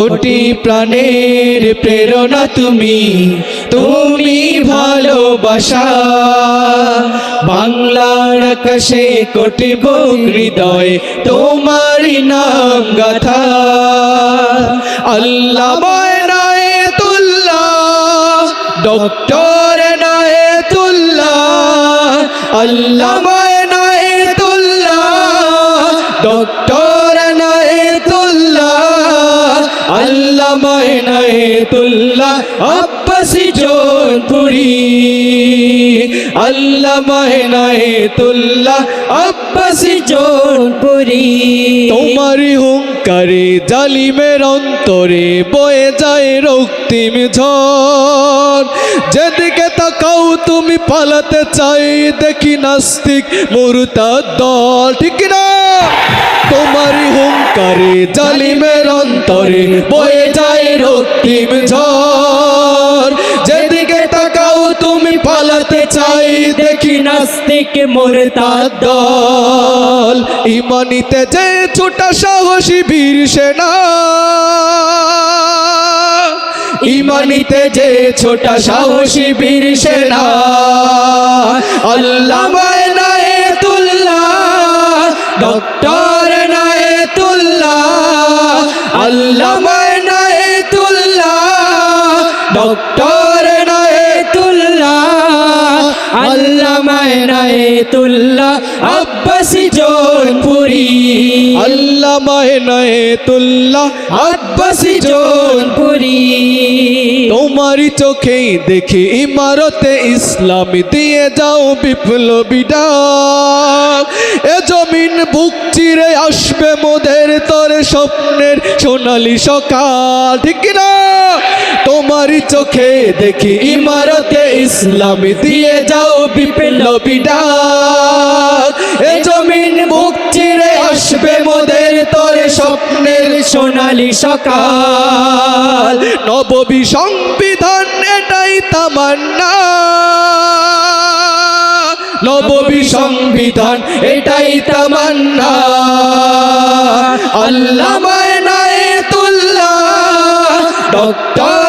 কোটি প্রাণের প্রেরণা তুমি, তুমি ভালোবাসা। বাংলার আকাশে কোটি বুক হৃদয় তোমারই নাম গাথা। আল্লামা ইনায়েতুল্লাহ, ডক্টর ইনায়েতুল্লাহ, আল্লামা ইনায়েতুল্লাহ, ডক্টর ইনায়েতুল্লাহ, আল্লামা ইনায়েতুল্লাহ আব্বাসী জৌনপুরী, আল্লামা ইনায়েতুল্লাহ আব্বাসী জৌনপুরী। তোমারই হুঙ্কারে জালিমের অন্তরে বয়ে যায় রক্তিম ঝড়। যেদিকে তাকাও তুমি পালাতে চাই দেখি নাস্তিক মুরতাদ দল, ঠিক না? তোমারই হুঙ্কারে জালিমের অন্তরে বয়ে যায় রক্তিম ঝড়। যেদিকে তাকাও তুমি পালাতে চাই দেখি নাস্তিক মুরতাদ দল। ইমানিতে যে ছোটা সাহসী বীর সেনা, ইমানিতে যে ছোটা সাহসী বীর সেনা, আল্লামা ইনায়েতুল্লাহ, ডক্টর ইনায়েতুল্লাহ, আল্লামা ইনায়েতুল্লাহ, ডক্টর ইনায়েতুল্লাহ, আল্লামা ইনায়েতুল্লাহ আব্বাসী জৌনপুরী, আল্লামা ইনায়েতুল্লাহ আব্বাসী জৌনপুরী। তোমারই চোখেই দেখি ইমারতে ইসলামী দিয়ে যাও বিপ্লবী ডাক। এ জমিন বুক চিরে আসবে মোদের তরে স্বপ্নের সোনালী সকাল, ঠিক না? তোমারই চোখে দেখি ইমারতে ইসলামী দিয়ে যাও বিপ্লবী ডাক। এ জমিন বুক চিরে আসবে মোদের তরে স্বপ্নের সোনালী সকাল। নববী সংবিধান এটাই তামান্না, নববী সংবিধান এটাই তামান্না। আল্লামা ইনায়েতুল্লাহ, ডক্টর